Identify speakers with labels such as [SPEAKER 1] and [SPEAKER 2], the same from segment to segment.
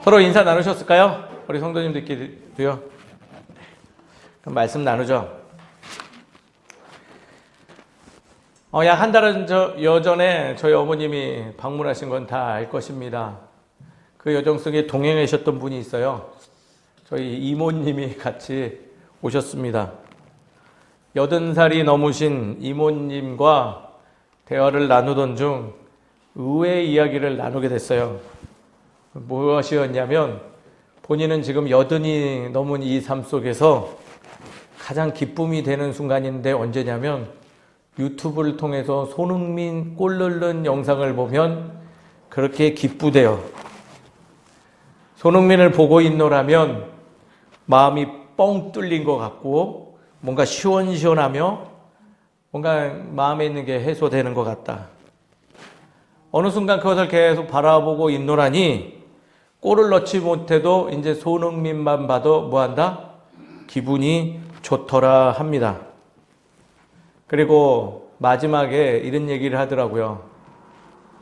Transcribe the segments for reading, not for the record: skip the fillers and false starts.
[SPEAKER 1] 서로 인사 나누셨을까요? 우리 성도님들끼리도요. 그럼 말씀 나누죠. 약 한 달은 여전에 저희 어머님이 방문하신 건 다 알 것입니다. 그 여정 속에 동행하셨던 분이 있어요. 저희 이모님이 같이 오셨습니다. 80살이 넘으신 이모님과 대화를 나누던 중 의외의 이야기를 나누게 됐어요. 무엇이었냐면 본인은 지금 80이 넘은 이 삶 속에서 가장 기쁨이 되는 순간인데 언제냐면 유튜브를 통해서 손흥민 골 넣는 영상을 보면 그렇게 기쁘대요. 손흥민을 보고 있노라면 마음이 뻥 뚫린 것 같고 뭔가 시원시원하며 뭔가 마음에 있는 게 해소되는 것 같다. 어느 순간 그것을 계속 바라보고 있노라니 골을 넣지 못해도 이제 손흥민만 봐도 뭐한다? 기분이 좋더라 합니다. 그리고 마지막에 이런 얘기를 하더라고요.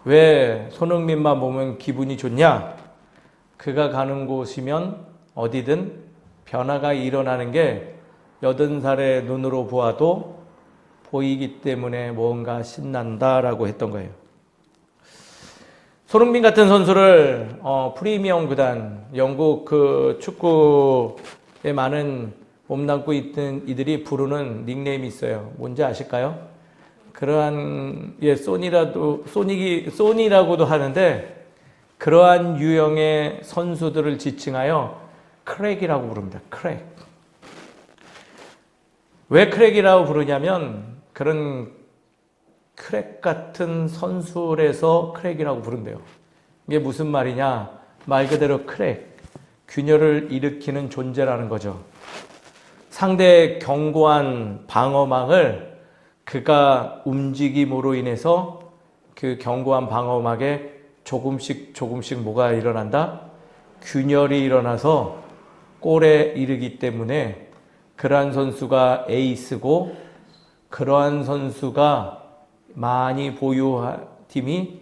[SPEAKER 1] 왜 손흥민만 보면 기분이 좋냐? 그가 가는 곳이면 어디든 변화가 일어나는 게 80살의 눈으로 보아도 보이기 때문에 뭔가 신난다라고 했던 거예요. 손흥민 같은 선수를 프리미엄 구단, 영국 그 축구에 많은 몸담고 있던 이들이 부르는 닉네임이 있어요. 뭔지 아실까요? 그러한 소니라고도 하는데 그러한 유형의 선수들을 지칭하여 크랙이라고 부릅니다. 크랙. 왜 크랙이라고 부르냐면 그런 크랙 같은 선수라서 크랙이라고 부른대요. 이게 무슨 말이냐? 말 그대로 크랙, 균열을 일으키는 존재라는 거죠. 상대의 견고한 방어막을 그가 움직임으로 인해서 그 견고한 방어막에 조금씩 뭐가 일어난다? 균열이 일어나서 골에 이르기 때문에 그러한 선수가 에이스고 그러한 선수가 많이 보유한 팀이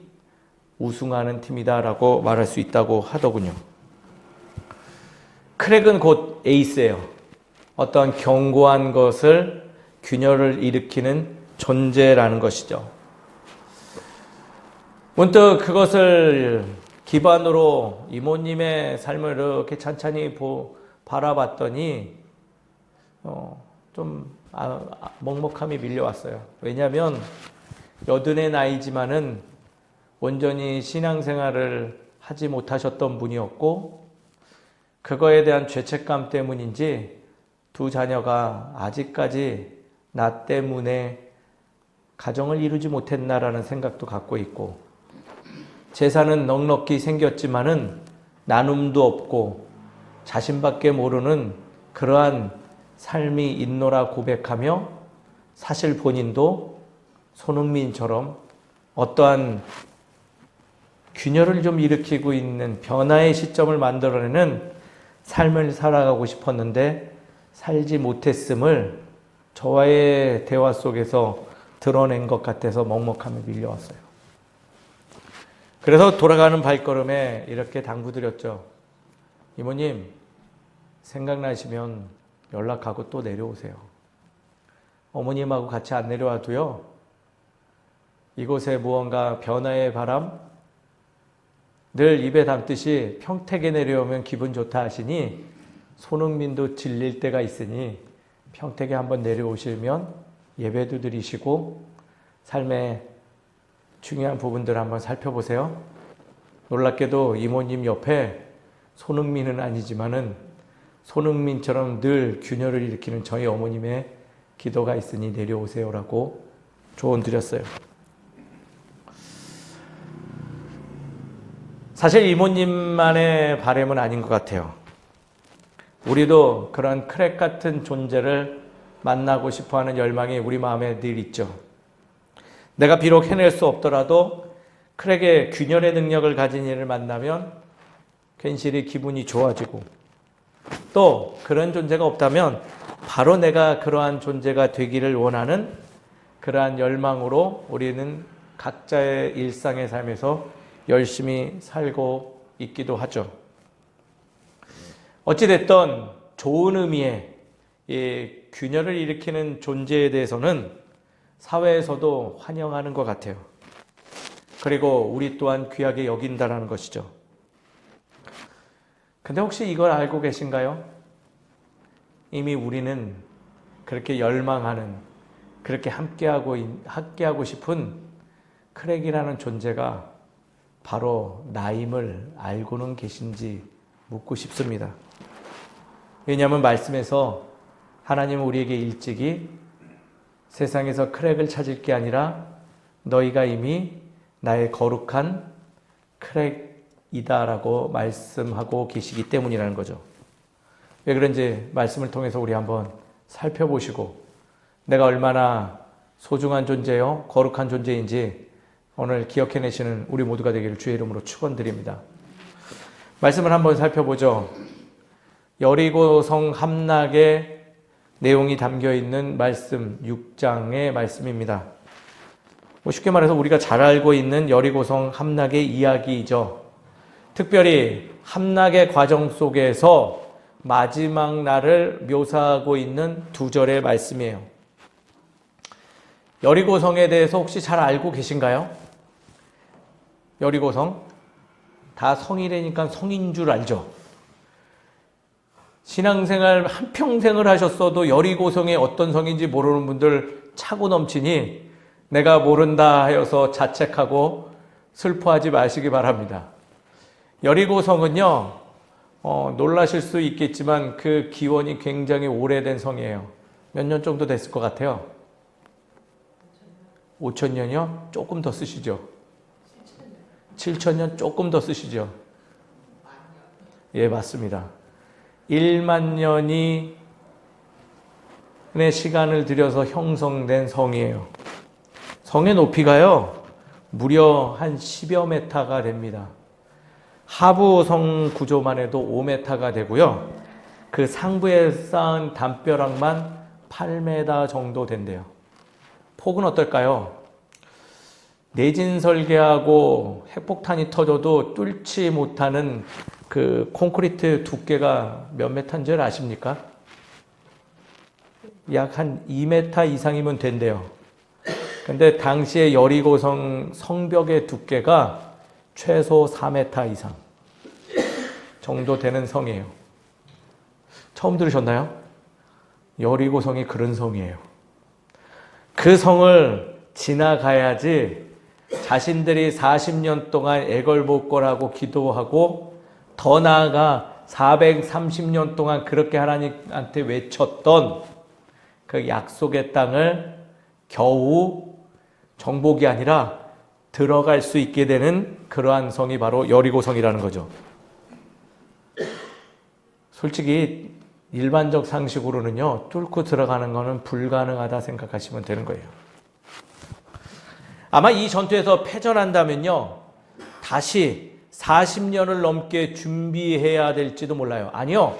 [SPEAKER 1] 우승하는 팀이다라고 말할 수 있다고 하더군요. 크랙은 곧 에이스예요. 어떤 견고한 것을 균열을 일으키는 존재라는 것이죠. 문득 그것을 기반으로 이모님의 삶을 이렇게 찬찬히 바라봤더니 좀 먹먹함이 밀려왔어요. 왜냐하면 80의 나이지만은 온전히 신앙생활을 하지 못하셨던 분이었고 그거에 대한 죄책감 때문인지 두 자녀가 아직까지 나 때문에 가정을 이루지 못했나라는 생각도 갖고 있고 재산은 넉넉히 생겼지만은 나눔도 없고 자신밖에 모르는 그러한 삶이 있노라 고백하며 사실 본인도 손흥민처럼 어떠한 균열을 좀 일으키고 있는 변화의 시점을 만들어내는 삶을 살아가고 싶었는데 살지 못했음을 저와의 대화 속에서 드러낸 것 같아서 먹먹함이 밀려왔어요. 그래서 돌아가는 발걸음에 이렇게 당부드렸죠. 이모님, 생각나시면 연락하고 또 내려오세요. 어머님하고 같이 안 내려와도요. 이곳에 무언가 변화의 바람, 늘 입에 담듯이 평택에 내려오면 기분 좋다 하시니 손흥민도 질릴 때가 있으니 평택에 한번 내려오시면 예배도 드리시고 삶의 중요한 부분들을 한번 살펴보세요. 놀랍게도 이모님 옆에 손흥민은 아니지만은 손흥민처럼 늘 균열을 일으키는 저희 어머님의 기도가 있으니 내려오세요라고 조언 드렸어요. 사실 이모님만의 바람은 아닌 것 같아요. 우리도 그런 크랙 같은 존재를 만나고 싶어하는 열망이 우리 마음에 늘 있죠. 내가 비록 해낼 수 없더라도 크랙의 균열의 능력을 가진 이를 만나면 괜시리 기분이 좋아지고 또 그런 존재가 없다면 바로 내가 그러한 존재가 되기를 원하는 그러한 열망으로 우리는 각자의 일상의 삶에서 열심히 살고 있기도 하죠. 어찌됐든 좋은 의미의 이 균열을 일으키는 존재에 대해서는 사회에서도 환영하는 것 같아요. 그리고 우리 또한 귀하게 여긴다라는 것이죠. 근데 혹시 이걸 알고 계신가요? 이미 우리는 그렇게 열망하는, 그렇게 함께하고 싶은 크랙이라는 존재가 바로 나임을 알고는 계신지 묻고 싶습니다. 왜냐하면 말씀에서 하나님은 우리에게 일찍이 세상에서 크랙을 찾을 게 아니라 너희가 이미 나의 거룩한 크랙이다라고 말씀하고 계시기 때문이라는 거죠. 왜 그런지 말씀을 통해서 우리 한번 살펴보시고 내가 얼마나 소중한 존재요, 거룩한 존재인지 오늘 기억해내시는 우리 모두가 되기를 주의 이름으로 축원드립니다. 말씀을 한번 살펴보죠. 여리고성 함락의 내용이 담겨있는 말씀 6장의 말씀입니다. 쉽게 말해서 우리가 잘 알고 있는 여리고성 함락의 이야기이죠. 특별히 함락의 과정 속에서 마지막 날을 묘사하고 있는 2절의 말씀이에요. 여리고성에 대해서 혹시 잘 알고 계신가요? 여리고성? 다 성이라니까 성인 줄 알죠? 신앙생활 한평생을 하셨어도 여리고성이 어떤 성인지 모르는 분들 차고 넘치니 내가 모른다 하여서 자책하고 슬퍼하지 마시기 바랍니다. 여리고성은요, 놀라실 수 있겠지만 그 기원이 굉장히 오래된 성이에요. 몇 년 정도 됐을 것 같아요? 5,000년이요? 조금 더 쓰시죠? 7,000년 조금 더 쓰시죠? 예, 맞습니다. 1만 년의 시간을 들여서 형성된 성이에요. 성의 높이가요, 무려 한 10여 메타가 됩니다. 하부 성 구조만 해도 5m가 되고요. 그 상부에 쌓은 담벼락만 8m 정도 된대요. 폭은 어떨까요? 내진 설계하고 핵폭탄이 터져도 뚫지 못하는 그 콘크리트 두께가 몇 메타인 줄 아십니까? 약 한 2m 이상이면 된대요. 근데 당시에 여리고성 성벽의 두께가 최소 4m 이상 정도 되는 성이에요. 처음 들으셨나요? 여리고성이 그런 성이에요. 그 성을 지나가야지 자신들이 40년 동안 애걸복걸하고 기도하고 더 나아가 430년 동안 그렇게 하나님한테 외쳤던 그 약속의 땅을 겨우 정복이 아니라 들어갈 수 있게 되는 그러한 성이 바로 여리고성이라는 거죠. 솔직히 일반적 상식으로는요, 뚫고 들어가는 거는 불가능하다 생각하시면 되는 거예요. 아마 이 전투에서 패전한다면요, 다시 40년을 넘게 준비해야 될지도 몰라요. 아니요,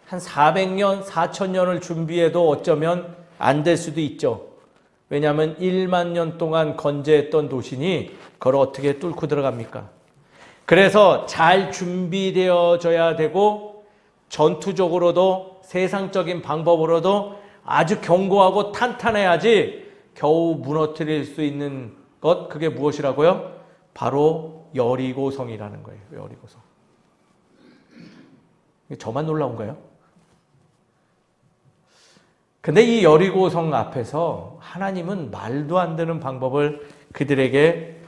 [SPEAKER 1] 한 400년, 4000년을 준비해도 어쩌면 안 될 수도 있죠. 왜냐하면 1만 년 동안 건재했던 도시니 그걸 어떻게 뚫고 들어갑니까? 그래서 잘 준비되어져야 되고 전투적으로도 세상적인 방법으로도 아주 견고하고 탄탄해야지 겨우 무너뜨릴 수 있는 것, 그게 무엇이라고요? 바로 여리고성이라는 거예요. 여리고성. 저만 놀라운가요? 근데 이 여리고성 앞에서 하나님은 말도 안 되는 방법을 그들에게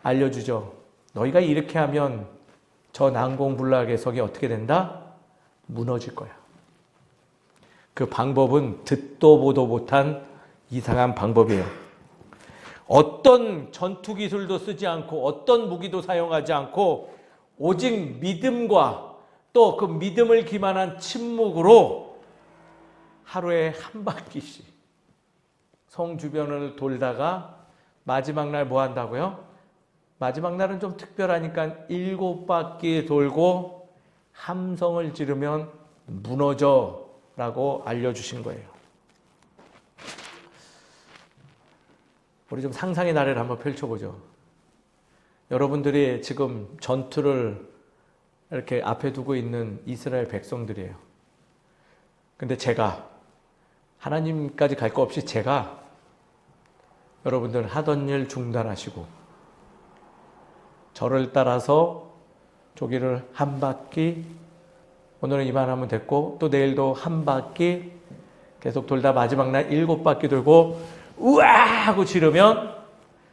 [SPEAKER 1] 알려주죠. 너희가 이렇게 하면 저 난공불락의 성이 어떻게 된다? 무너질 거야. 그 방법은 듣도 보도 못한 이상한 방법이에요. 어떤 전투 기술도 쓰지 않고 어떤 무기도 사용하지 않고 오직 믿음과 또 그 믿음을 기반한 침묵으로 하루에 한 바퀴씩 성 주변을 돌다가 마지막 날 뭐 한다고요? 마지막 날은 좀 특별하니까 7바퀴 돌고 함성을 지르면 무너져 라고 알려주신 거예요. 우리 좀 상상의 나래를 한번 펼쳐보죠. 여러분들이 지금 전투를 이렇게 앞에 두고 있는 이스라엘 백성들이에요. 근데 제가 하나님까지 갈 거 없이 제가 여러분들 하던 일 중단하시고 저를 따라서 저기를 한 바퀴, 오늘은 이만하면 됐고 또 내일도 한 바퀴 계속 돌다 마지막 날 7바퀴 돌고 우와 하고 지르면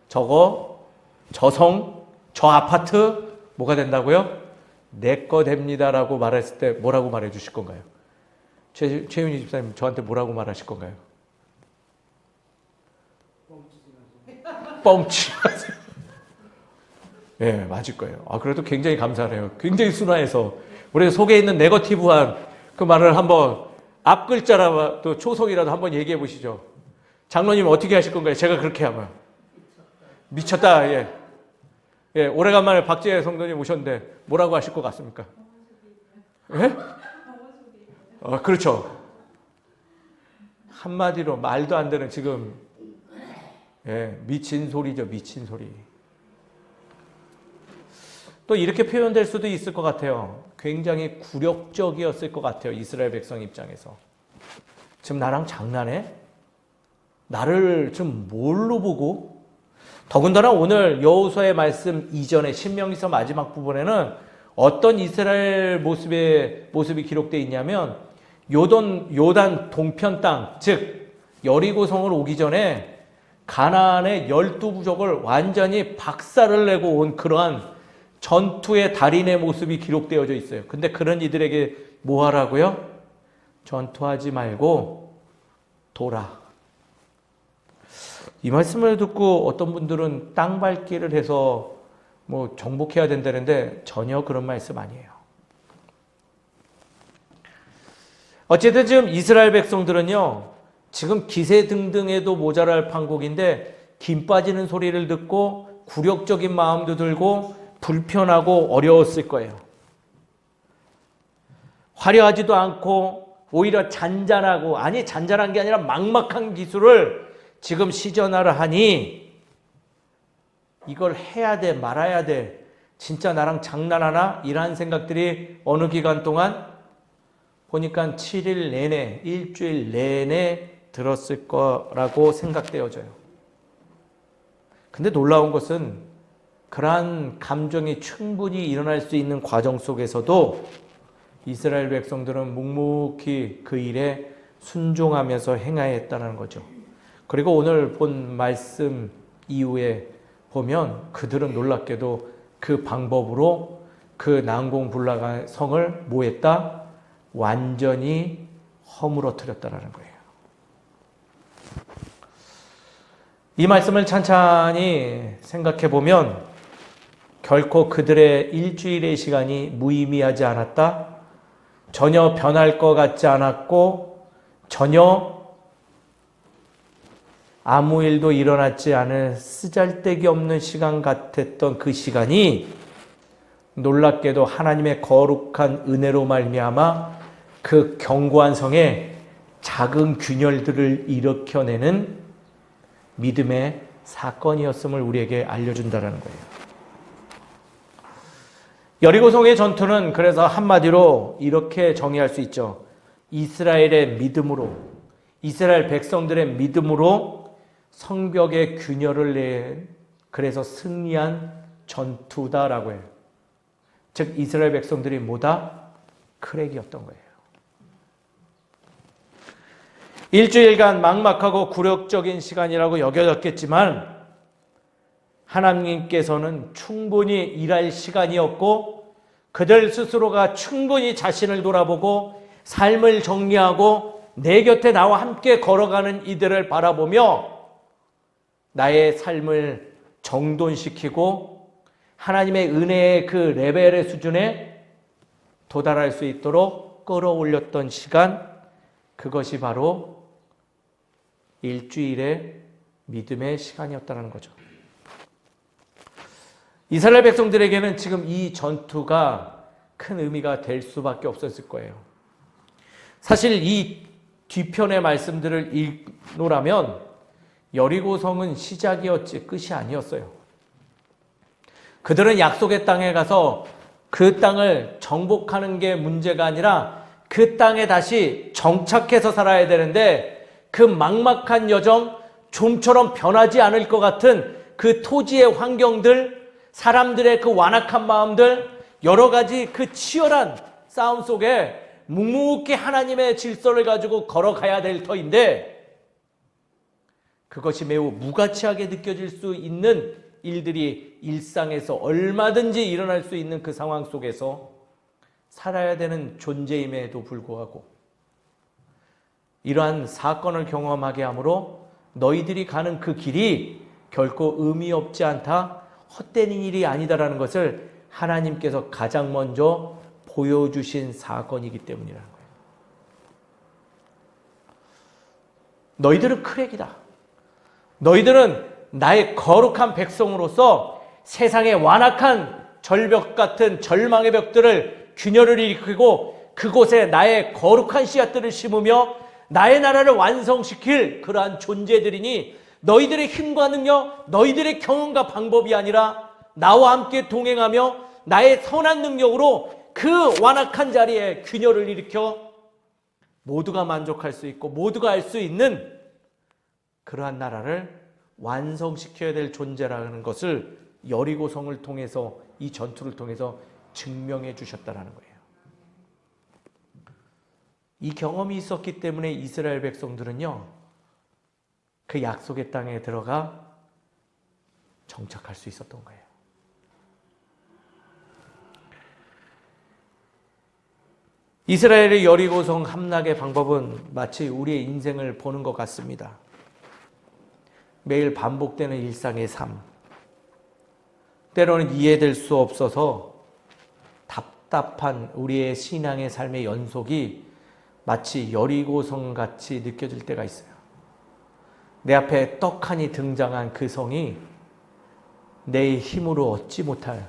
[SPEAKER 1] 저거 저 성, 저 아파트 뭐가 된다고요? 내 거 됩니다라고 말했을 때 뭐라고 말해 주실 건가요? 최윤희 집사님 저한테 뭐라고 말하실 건가요? 뻥치하세요. 예, 네, 맞을 거예요. 그래도 굉장히 감사해요. 굉장히 순화해서 우리 속에 있는 네거티브한 그 말을 한번 앞 글자라도 초성이라도 한번 얘기해 보시죠. 장로님 어떻게 하실 건가요? 제가 그렇게 하면 미쳤다. 예, 예, 오래간만에 박재혜 성도님 오셨는데 뭐라고 하실 것 같습니까? 예? 그렇죠. 한마디로 말도 안 되는 지금 예, 미친 소리죠. 미친 소리. 또 이렇게 표현될 수도 있을 것 같아요. 굉장히 굴욕적이었을 것 같아요. 이스라엘 백성 입장에서. 지금 나랑 장난해? 나를 지금 뭘로 보고? 더군다나 오늘 여호수아의 말씀 이전에 신명기서 마지막 부분에는 어떤 이스라엘 모습이 기록되어 있냐면 요단 동편 땅, 즉 여리고성을 오기 전에 가나안의 12부족을 완전히 박살을 내고 온 그러한 전투의 달인의 모습이 기록되어져 있어요. 근데 그런 이들에게 뭐 하라고요? 전투하지 말고 돌아. 이 말씀을 듣고 어떤 분들은 땅 밟기를 해서 뭐 정복해야 된다는데 전혀 그런 말씀 아니에요. 어쨌든 지금 이스라엘 백성들은요, 지금 기세등등해도 모자랄 판국인데 김 빠지는 소리를 듣고 굴욕적인 마음도 들고 불편하고 어려웠을 거예요. 화려하지도 않고 오히려 잔잔하고, 아니 잔잔한 게 아니라 막막한 기술을 지금 시전하라 하니 이걸 해야 돼 말아야 돼, 진짜 나랑 장난하나? 이런 생각들이 어느 기간 동안 보니까 7일 내내, 일주일 내내 들었을 거라고 생각되어져요. 근데 놀라운 것은 그러한 감정이 충분히 일어날 수 있는 과정 속에서도 이스라엘 백성들은 묵묵히 그 일에 순종하면서 행하였다는 거죠. 그리고 오늘 본 말씀 이후에 보면 그들은 놀랍게도 그 방법으로 그 난공불락한 성을 뭐 했다? 완전히 허물어뜨렸다는 거예요. 이 말씀을 찬찬히 생각해 보면 결코 그들의 일주일의 시간이 무의미하지 않았다. 전혀 변할 것 같지 않았고 전혀 아무 일도 일어났지 않은 쓰잘데기 없는 시간 같았던 그 시간이 놀랍게도 하나님의 거룩한 은혜로 말미암아 그 견고한 성에 작은 균열들을 일으켜내는 믿음의 사건이었음을 우리에게 알려준다는 거예요. 여리고성의 전투는 그래서 한마디로 이렇게 정의할 수 있죠. 이스라엘의 믿음으로, 이스라엘 백성들의 믿음으로 성벽의 균열을 낸, 그래서 승리한 전투다라고 해요. 즉 이스라엘 백성들이 뭐다? 크랙이었던 거예요. 일주일간 막막하고 굴욕적인 시간이라고 여겨졌겠지만 하나님께서는 충분히 일할 시간이었고 그들 스스로가 충분히 자신을 돌아보고 삶을 정리하고 내 곁에 나와 함께 걸어가는 이들을 바라보며 나의 삶을 정돈시키고 하나님의 은혜의 그 레벨의 수준에 도달할 수 있도록 끌어올렸던 시간, 그것이 바로 일주일의 믿음의 시간이었다는 거죠. 이스라엘 백성들에게는 지금 이 전투가 큰 의미가 될 수밖에 없었을 거예요. 사실 이 뒤편의 말씀들을 읽노라면 여리고성은 시작이었지 끝이 아니었어요. 그들은 약속의 땅에 가서 그 땅을 정복하는 게 문제가 아니라 그 땅에 다시 정착해서 살아야 되는데 그 막막한 여정, 좀처럼 변하지 않을 것 같은 그 토지의 환경들, 사람들의 그 완악한 마음들, 여러 가지 그 치열한 싸움 속에 묵묵히 하나님의 질서를 가지고 걸어가야 될 터인데 그것이 매우 무가치하게 느껴질 수 있는 일들이 일상에서 얼마든지 일어날 수 있는 그 상황 속에서 살아야 되는 존재임에도 불구하고 이러한 사건을 경험하게 하므로 너희들이 가는 그 길이 결코 의미 없지 않다, 헛된 일이 아니다라는 것을 하나님께서 가장 먼저 보여주신 사건이기 때문이라는 거예요. 너희들은 크랙이다. 너희들은 나의 거룩한 백성으로서 세상의 완악한 절벽 같은 절망의 벽들을 균열을 일으키고 그곳에 나의 거룩한 씨앗들을 심으며 나의 나라를 완성시킬 그러한 존재들이니 너희들의 힘과 능력, 너희들의 경험과 방법이 아니라 나와 함께 동행하며 나의 선한 능력으로 그 완악한 자리에 균열을 일으켜 모두가 만족할 수 있고 모두가 알 수 있는 그러한 나라를 완성시켜야 될 존재라는 것을 여리고성을 통해서 이 전투를 통해서 증명해 주셨다는 거예요. 이 경험이 있었기 때문에 이스라엘 백성들은요, 그 약속의 땅에 들어가 정착할 수 있었던 거예요. 이스라엘의 여리고성 함락의 방법은 마치 우리의 인생을 보는 것 같습니다. 매일 반복되는 일상의 삶, 때로는 이해될 수 없어서 답답한 우리의 신앙의 삶의 연속이 마치 여리고성같이 느껴질 때가 있어요. 내 앞에 떡하니 등장한 그 성이 내 힘으로 얻지 못할,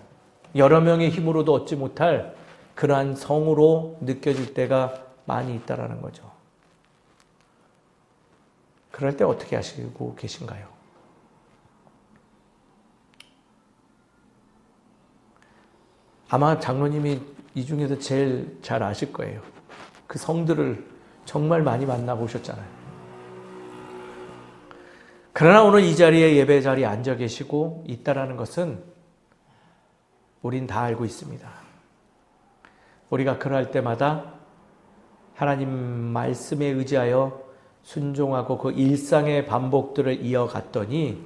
[SPEAKER 1] 여러 명의 힘으로도 얻지 못할 그러한 성으로 느껴질 때가 많이 있다는 거죠. 그럴 때 어떻게 하시고 계신가요? 아마 장로님이 이 중에서 제일 잘 아실 거예요. 그 성들을 정말 많이 만나보셨잖아요. 그러나 오늘 이 자리에 예배 자리에 앉아 계시고 있다라는 것은 우린 다 알고 있습니다. 우리가 그럴 때마다 하나님 말씀에 의지하여 순종하고 그 일상의 반복들을 이어갔더니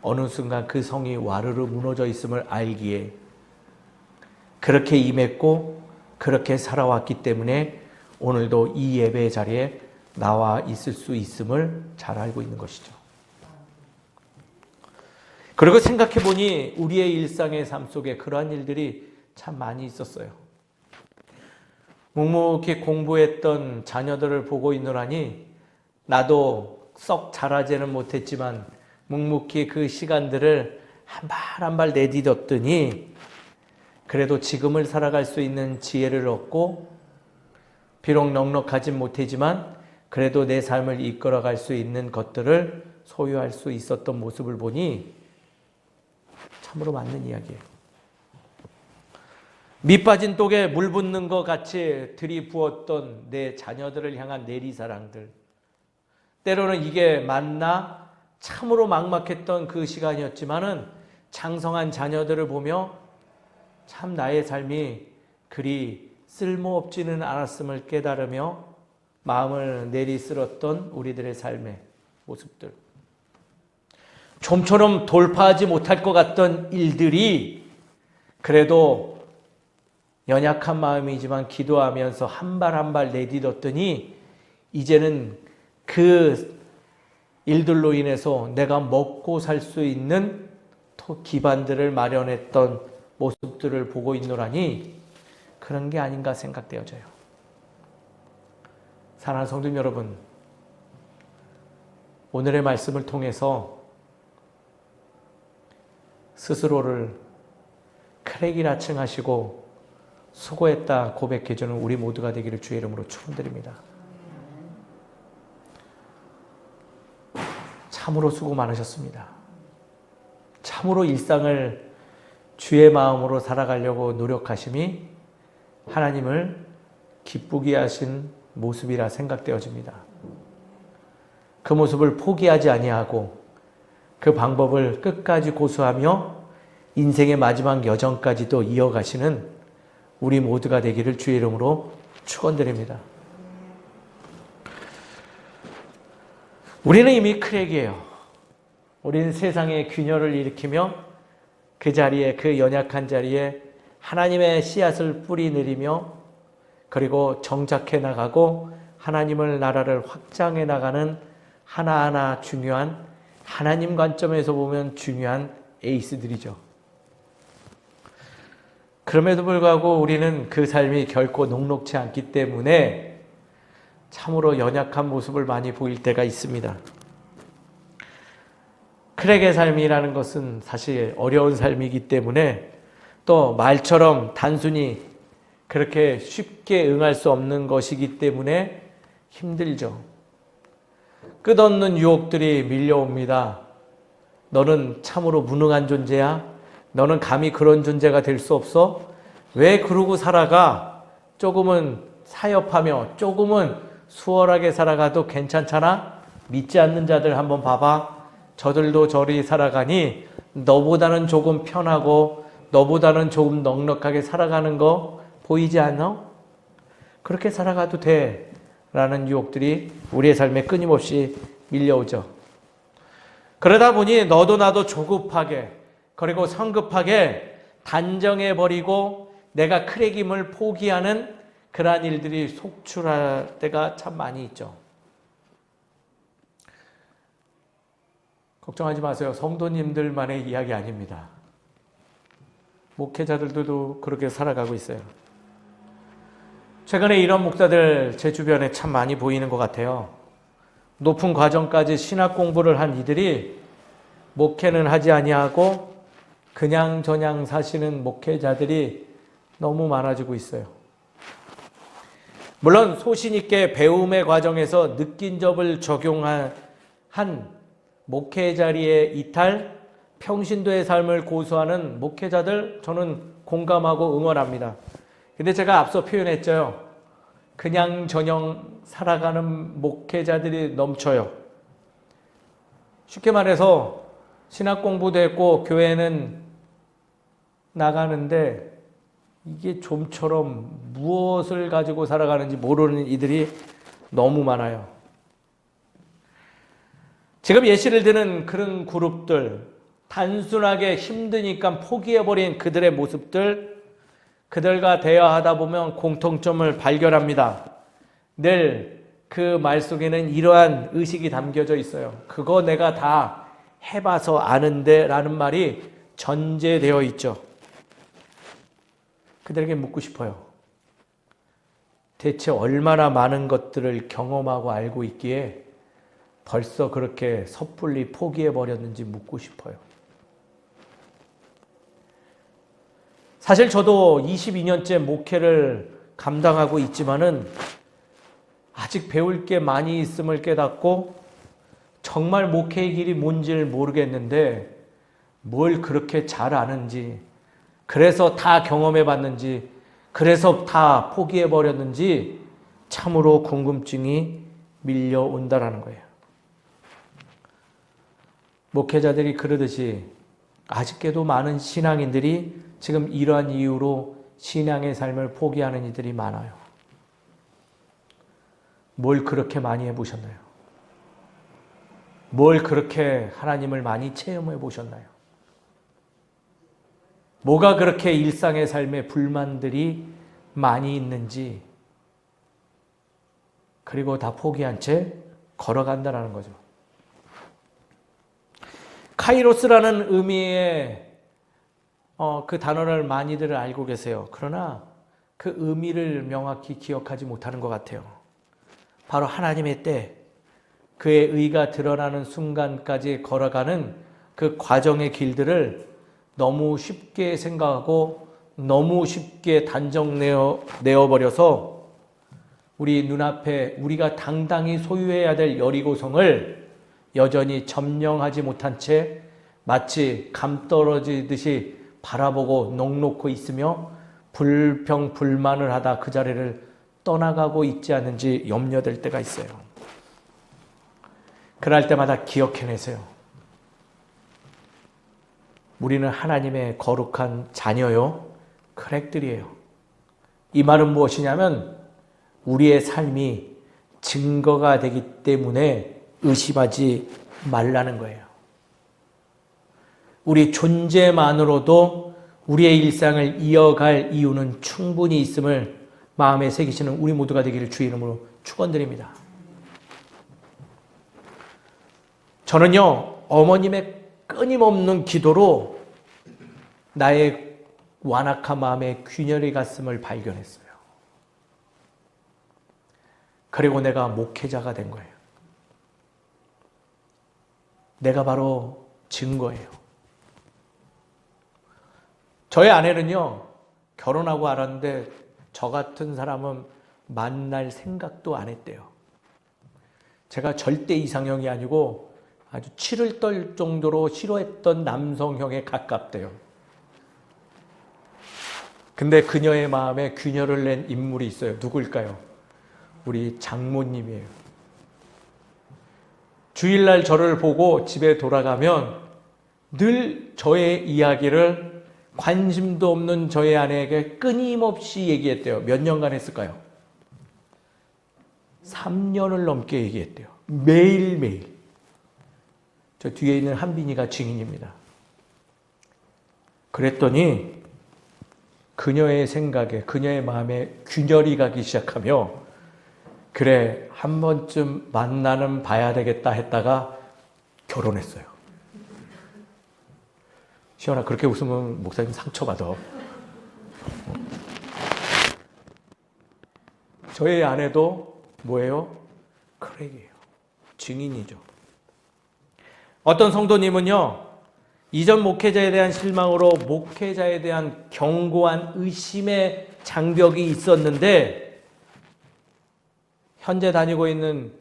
[SPEAKER 1] 어느 순간 그 성이 와르르 무너져 있음을 알기에 그렇게 임했고 그렇게 살아왔기 때문에 오늘도 이 예배 자리에 나와 있을 수 있음을 잘 알고 있는 것이죠. 그리고 생각해보니 우리의 일상의 삶 속에 그러한 일들이 참 많이 있었어요. 묵묵히 공부했던 자녀들을 보고 있노라니 나도 썩 잘하지는 못했지만 묵묵히 그 시간들을 한 발 한 발 내딛었더니 그래도 지금을 살아갈 수 있는 지혜를 얻고 비록 넉넉하진 못하지만 그래도 내 삶을 이끌어갈 수 있는 것들을 소유할 수 있었던 모습을 보니 참으로 맞는 이야기예요. 밑 빠진 독에 물 붓는 것 같이 들이부었던 내 자녀들을 향한 내리사랑들, 때로는 이게 맞나 참으로 막막했던 그 시간이었지만은 장성한 자녀들을 보며 참 나의 삶이 그리 쓸모없지는 않았음을 깨달으며 마음을 내리쓸었던 우리들의 삶의 모습들, 좀처럼 돌파하지 못할 것 같던 일들이 그래도 연약한 마음이지만 기도하면서 한 발 한 발 내딛었더니 이제는 그 일들로 인해서 내가 먹고 살 수 있는 기반들을 마련했던 모습들을 보고 있노라니 그런 게 아닌가 생각되어져요. 사랑하는 성도 여러분, 오늘의 말씀을 통해서 스스로를 크랙이라 칭하시고 수고했다 고백해주는 우리 모두가 되기를 주의 이름으로 축원드립니다. 참으로 수고 많으셨습니다. 참으로 일상을 주의 마음으로 살아가려고 노력하심이 하나님을 기쁘게 하신 모습이라 생각되어집니다. 그 모습을 포기하지 아니하고 그 방법을 끝까지 고수하며 인생의 마지막 여정까지도 이어가시는 우리 모두가 되기를 주의 이름으로 축원드립니다. 우리는 이미 크랙이에요. 우리는 세상에 균열을 일으키며 그 자리에, 그 연약한 자리에 하나님의 씨앗을 뿌리 내리며 그리고 정착해 나가고 하나님의 나라를 확장해 나가는 하나하나 중요한, 하나님 관점에서 보면 중요한 에이스들이죠. 그럼에도 불구하고 우리는 그 삶이 결코 녹록지 않기 때문에 참으로 연약한 모습을 많이 보일 때가 있습니다. 크랙의 삶이라는 것은 사실 어려운 삶이기 때문에 또 말처럼 단순히 그렇게 쉽게 응할 수 없는 것이기 때문에 힘들죠. 끝없는 유혹들이 밀려옵니다. 너는 참으로 무능한 존재야? 너는 감히 그런 존재가 될 수 없어? 왜 그러고 살아가? 조금은 사협하며 조금은 수월하게 살아가도 괜찮잖아? 믿지 않는 자들 한번 봐봐. 저들도 저리 살아가니 너보다는 조금 편하고 너보다는 조금 넉넉하게 살아가는 거 보이지 않아? 그렇게 살아가도 돼 라는 유혹들이 우리의 삶에 끊임없이 밀려오죠. 그러다 보니 너도 나도 조급하게 그리고 성급하게 단정해버리고 내가 크랙임을 포기하는 그러한 일들이 속출할 때가 참 많이 있죠. 걱정하지 마세요. 성도님들만의 이야기 아닙니다. 목회자들도 그렇게 살아가고 있어요. 최근에 이런 목사들 제 주변에 참 많이 보이는 것 같아요. 높은 과정까지 신학 공부를 한 이들이 목회는 하지 아니하고 그냥 저냥 사시는 목회자들이 너무 많아지고 있어요. 물론 소신 있게 배움의 과정에서 느낀 점을 적용한 목회 자리에 이탈, 평신도의 삶을 고수하는 목회자들 저는 공감하고 응원합니다. 근데 제가 앞서 표현했죠. 그냥 저냥 살아가는 목회자들이 넘쳐요. 쉽게 말해서 신학 공부도 했고 교회는 나가는데 이게 좀처럼 무엇을 가지고 살아가는지 모르는 이들이 너무 많아요. 지금 예시를 드는 그런 그룹들, 단순하게 힘드니까 포기해버린 그들의 모습들, 그들과 대화하다 보면 공통점을 발견합니다. 늘 그 말 속에는 이러한 의식이 담겨져 있어요. 그거 내가 다 해봐서 아는데 라는 말이 전제되어 있죠. 그들에게 묻고 싶어요. 대체 얼마나 많은 것들을 경험하고 알고 있기에 벌써 그렇게 섣불리 포기해버렸는지 묻고 싶어요. 사실 저도 22년째 목회를 감당하고 있지만은 아직 배울 게 많이 있음을 깨닫고 정말 목회의 길이 뭔지를 모르겠는데 뭘 그렇게 잘 아는지, 그래서 다 경험해 봤는지, 그래서 다 포기해 버렸는지 참으로 궁금증이 밀려온다라는 거예요. 목회자들이 그러듯이 아직까지도 많은 신앙인들이 지금 이러한 이유로 신앙의 삶을 포기하는 이들이 많아요. 뭘 그렇게 많이 해보셨나요? 뭘 그렇게 하나님을 많이 체험해 보셨나요? 뭐가 그렇게 일상의 삶에 불만들이 많이 있는지, 그리고 다 포기한 채 걸어간다는 거죠. 카이로스라는 의미의 그 단어를 많이들 알고 계세요. 그러나 그 의미를 명확히 기억하지 못하는 것 같아요. 바로 하나님의 때, 그의 의가 드러나는 순간까지 걸어가는 그 과정의 길들을 너무 쉽게 생각하고 너무 쉽게 단정내어버려서 우리 눈앞에 우리가 당당히 소유해야 될 여리고성을 여전히 점령하지 못한 채 마치 감 떨어지듯이 바라보고 넋놓고 있으며 불평불만을 하다 그 자리를 떠나가고 있지 않은지 염려될 때가 있어요. 그럴 때마다 기억해내세요. 우리는 하나님의 거룩한 자녀요, 크랙들이에요. 이 말은 무엇이냐면 우리의 삶이 증거가 되기 때문에 의심하지 말라는 거예요. 우리 존재만으로도 우리의 일상을 이어갈 이유는 충분히 있음을 마음에 새기시는 우리 모두가 되기를 주의 이름으로 축원드립니다. 저는요, 어머님의 끊임없는 기도로 나의 완악한 마음에 균열이 갔음을 발견했어요. 그리고 내가 목회자가 된 거예요. 내가 바로 증거예요. 저희 아내는요, 결혼하고 알았는데 저 같은 사람은 만날 생각도 안 했대요. 제가 절대 이상형이 아니고 아주 치를 떨 정도로 싫어했던 남성형에 가깝대요. 근데 그녀의 마음에 균열을 낸 인물이 있어요. 누굴까요? 우리 장모님이에요. 주일날 저를 보고 집에 돌아가면 늘 저의 이야기를 관심도 없는 저의 아내에게 끊임없이 얘기했대요. 몇 년간 했을까요? 3년을 넘게 얘기했대요. 매일매일. 저 뒤에 있는 한빈이가 증인입니다. 그랬더니 그녀의 생각에, 그녀의 마음에 균열이 가기 시작하며 그래, 한 번쯤 만나는 봐야 되겠다 했다가 결혼했어요. 시원아, 그렇게 웃으면 목사님 상처받아. 저의 아내도 뭐예요? 크랙이에요. 증인이죠. 어떤 성도님은요, 이전 목회자에 대한 실망으로 목회자에 대한 견고한 의심의 장벽이 있었는데 현재 다니고 있는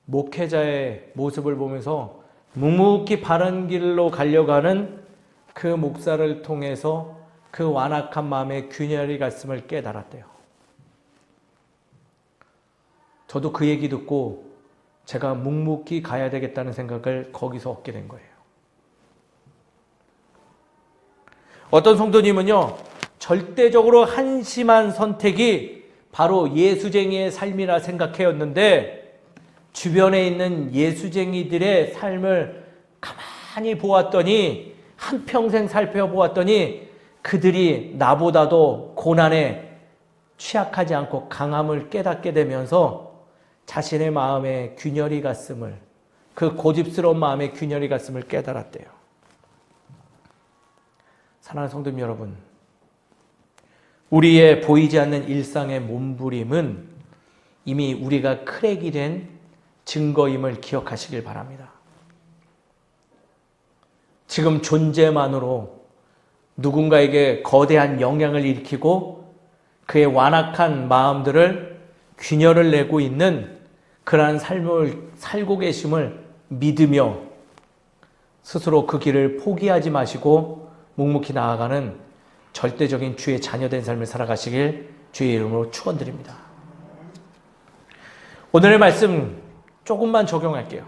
[SPEAKER 1] 목회자의 모습을 보면서 묵묵히 바른 길로 가려고 하는 그 목사를 통해서 그 완악한 마음에 균열이 갔음을 깨달았대요. 저도 그 얘기 듣고 제가 묵묵히 가야 되겠다는 생각을 거기서 얻게 된 거예요. 어떤 성도님은요, 절대적으로 한심한 선택이 바로 예수쟁이의 삶이라 생각해였는데 주변에 있는 예수쟁이들의 삶을 가만히 보았더니, 한평생 살펴보았더니 그들이 나보다도 고난에 취약하지 않고 강함을 깨닫게 되면서 자신의 마음에 균열이 갔음을, 그 고집스러운 마음에 균열이 갔음을 깨달았대요. 사랑하는 성도님 여러분, 우리의 보이지 않는 일상의 몸부림은 이미 우리가 크랙이 된 증거임을 기억하시길 바랍니다. 지금 존재만으로 누군가에게 거대한 영향을 일으키고 그의 완악한 마음들을 균열을 내고 있는 그러한 삶을 살고 계심을 믿으며 스스로 그 길을 포기하지 마시고 묵묵히 나아가는 절대적인 주의 자녀된 삶을 살아가시길 주의 이름으로 축원드립니다. 오늘의 말씀 조금만 적용할게요.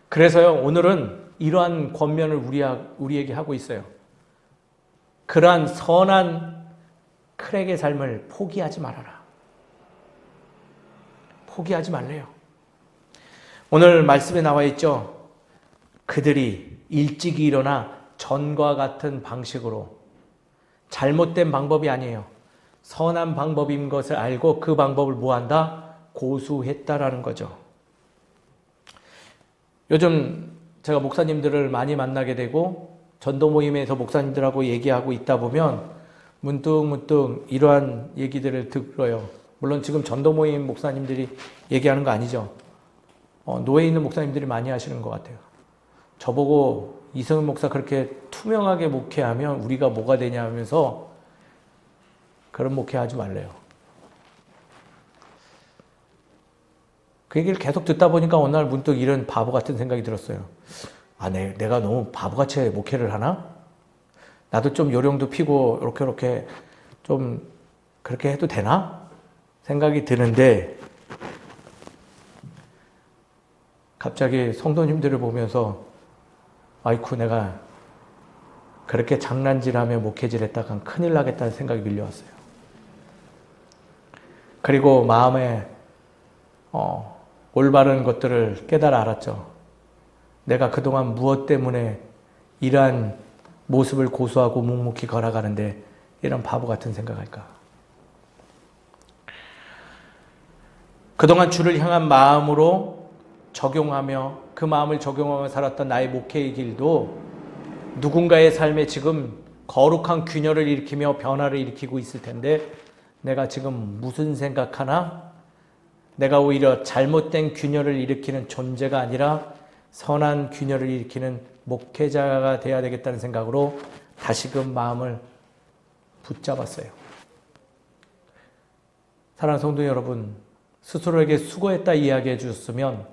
[SPEAKER 1] 그래서요, 오늘은 이러한 권면을 우리에게 하고 있어요. 그러한 선한 크랙의 삶을 포기하지 말아라. 포기하지 말래요. 오늘 말씀에 나와 있죠. 그들이 일찍이 일어나 전과 같은 방식으로, 잘못된 방법이 아니에요. 선한 방법인 것을 알고 그 방법을 뭐한다? 고수했다라는 거죠. 요즘 제가 목사님들을 많이 만나게 되고 전도 모임에서 목사님들하고 얘기하고 있다 보면 문득문득 이러한 얘기들을 들어요. 물론 지금 전도 모임 목사님들이 얘기하는 거 아니죠. 노예에 있는 목사님들이 많이 하시는 것 같아요. 저보고 이성윤 목사 그렇게 투명하게 목회하면 우리가 뭐가 되냐 하면서 그런 목회하지 말래요. 그 얘기를 계속 듣다 보니까 어느 날 문득 이런 바보 같은 생각이 들었어요. 내가 너무 바보같이 목회를 하나? 나도 좀 요령도 피고 이렇게 좀 그렇게 해도 되나? 생각이 드는데 갑자기 성도님들을 보면서 아이쿠 내가 그렇게 장난질하며 목회질 했다간 큰일 나겠다는 생각이 밀려왔어요. 그리고 마음에 올바른 것들을 깨달아 알았죠. 내가 그동안 무엇 때문에 이러한 모습을 고수하고 묵묵히 걸어가는데 이런 바보 같은 생각할까. 그동안 주를 향한 마음으로 적용하며 그 마음을 적용하며 살았던 나의 목회의 길도 누군가의 삶에 지금 거룩한 균열을 일으키며 변화를 일으키고 있을 텐데 내가 지금 무슨 생각하나? 내가 오히려 잘못된 균열을 일으키는 존재가 아니라 선한 균열을 일으키는 목회자가 되어야 되겠다는 생각으로 다시금 마음을 붙잡았어요. 사랑하는 성도 여러분, 스스로에게 수고했다 이야기해 주셨으면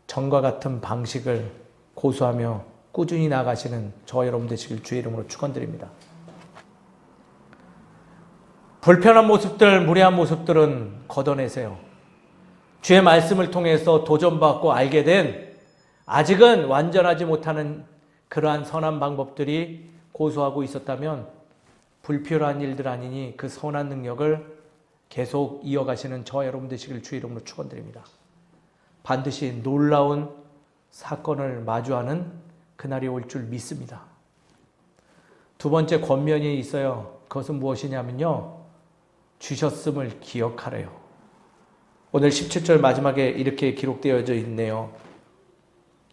[SPEAKER 1] 전과 같은 방식을 고수하며 꾸준히 나가시는 저와 여러분 되시길 주의 이름으로 축원드립니다. 불편한 모습들, 무례한 모습들은 걷어내세요. 주의 말씀을 통해서 도전받고 알게 된 아직은 완전하지 못하는 그러한 선한 방법들이 고수하고 있었다면 불필요한 일들 아니니 그 선한 능력을 계속 이어가시는 저와 여러분 되시길 주의 이름으로 축원드립니다. 반드시 놀라운 사건을 마주하는 그날이 올 줄 믿습니다. 두 번째 권면이 있어요. 그것은 무엇이냐면요. 주셨음을 기억하래요. 오늘 17절 마지막에 이렇게 기록되어져 있네요.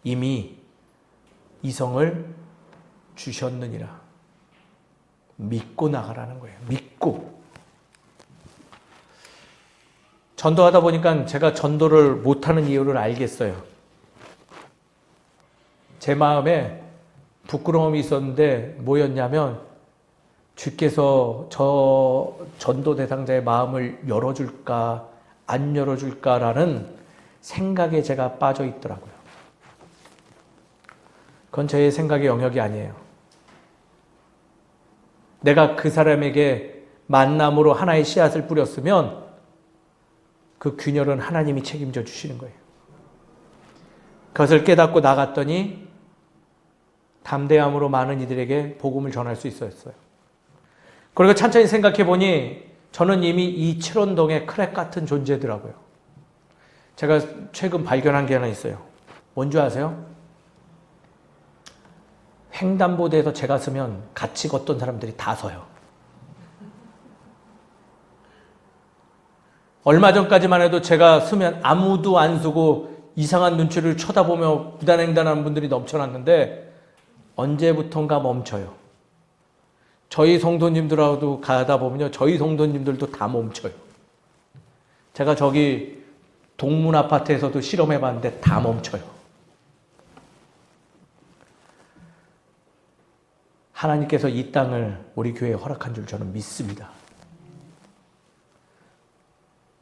[SPEAKER 1] 이미 이성을 주셨느니라. 믿고 나가라는 거예요. 믿고. 전도하다 보니까 제가 전도를 못하는 이유를 알겠어요. 제 마음에 부끄러움이 있었는데 뭐였냐면 주께서 저 전도 대상자의 마음을 열어줄까 안 열어줄까라는 생각에 제가 빠져 있더라고요. 그건 저의 생각의 영역이 아니에요. 내가 그 사람에게 만남으로 하나의 씨앗을 뿌렸으면 그 균열은 하나님이 책임져 주시는 거예요. 그것을 깨닫고 나갔더니 담대함으로 많은 이들에게 복음을 전할 수 있었어요. 그리고 천천히 생각해 보니 저는 이미 이 칠원동의 크랙 같은 존재더라고요. 제가 최근 발견한 게 하나 있어요. 뭔지 아세요? 횡단보도에서 제가 서면 같이 걷던 사람들이 다 서요. 얼마 전까지만 해도 제가 서면 아무도 안 서고 이상한 눈치를 쳐다보며 부단횡단하는 분들이 넘쳐났는데 언제부턴가 멈춰요. 저희 성도님들하고도 가다 보면요. 저희 성도님들도 다 멈춰요. 제가 저기 동문 아파트에서도 실험해봤는데 다 멈춰요. 하나님께서 이 땅을 우리 교회에 허락한 줄 저는 믿습니다.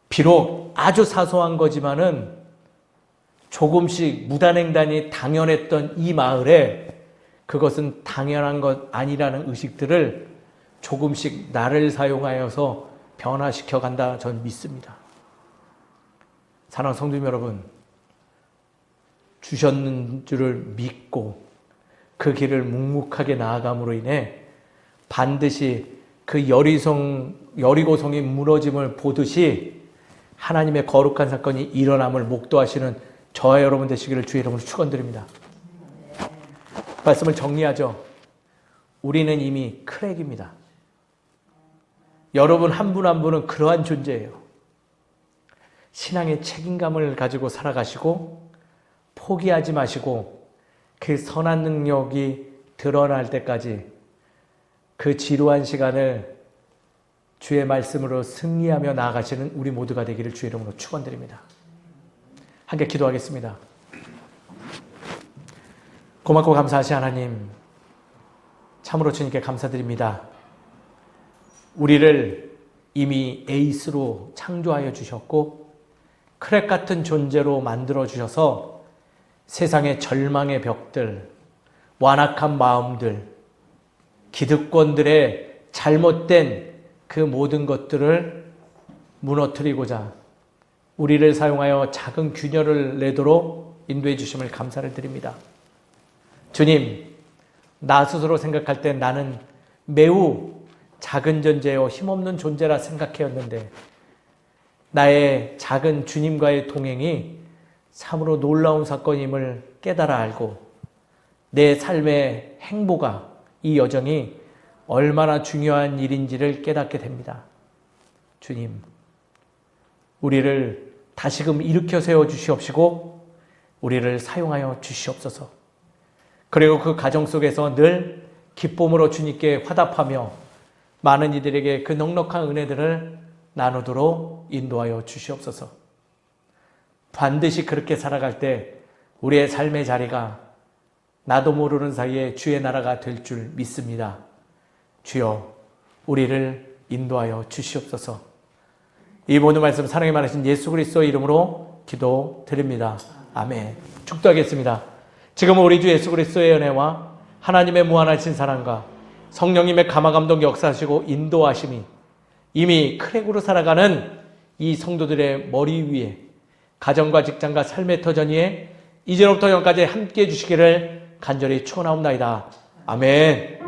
[SPEAKER 1] 비록 아주 사소한 거지만은 조금씩 무단횡단이 당연했던 이 마을에 그것은 당연한 것 아니라는 의식들을 조금씩 나를 사용하여서 변화시켜 간다 저는 믿습니다. 사랑하는 성도님 여러분, 주셨는 줄을 믿고 그 길을 묵묵하게 나아감으로 인해 반드시 그 여리고성이 무너짐을 보듯이 하나님의 거룩한 사건이 일어남을 목도하시는 저와 여러분 되시기를 주의 이름으로 축원드립니다. 말씀을 정리하죠. 우리는 이미 크랙입니다. 여러분 한 분 한 분은 그러한 존재예요. 신앙의 책임감을 가지고 살아가시고 포기하지 마시고 그 선한 능력이 드러날 때까지 그 지루한 시간을 주의 말씀으로 승리하며 나아가시는 우리 모두가 되기를 주의 이름으로 축원드립니다. 함께 기도하겠습니다. 고맙고 감사하신 하나님, 참으로 주님께 감사드립니다. 우리를 이미 에이스로 창조하여 주셨고 크랙 같은 존재로 만들어 주셔서 세상의 절망의 벽들, 완악한 마음들, 기득권들의 잘못된 그 모든 것들을 무너뜨리고자 우리를 사용하여 작은 균열을 내도록 인도해 주심을 감사를 드립니다. 주님, 나 스스로 생각할 때 나는 매우 작은 존재요 힘없는 존재라 생각해왔는데 나의 작은 주님과의 동행이 참으로 놀라운 사건임을 깨달아 알고 내 삶의 행보가 이 여정이 얼마나 중요한 일인지를 깨닫게 됩니다. 주님, 우리를 다시금 일으켜 세워 주시옵시고 우리를 사용하여 주시옵소서. 그리고 그 가정 속에서 늘 기쁨으로 주님께 화답하며 많은 이들에게 그 넉넉한 은혜들을 나누도록 인도하여 주시옵소서. 반드시 그렇게 살아갈 때 우리의 삶의 자리가 나도 모르는 사이에 주의 나라가 될 줄 믿습니다. 주여, 우리를 인도하여 주시옵소서. 이 모든 말씀 사랑이 많으신 예수 그리스도의 이름으로 기도드립니다. 아멘. 축도하겠습니다. 지금은 우리 주 예수 그리스도의 은혜와 하나님의 무한하신 사랑과 성령님의 감화감동 역사하시고 인도하심이 이미 크랙으로 살아가는 이 성도들의 머리 위에 가정과 직장과 삶의 터전 위에 이제로부터 영까지 함께해 주시기를 간절히 축원하옵나이다. 아멘.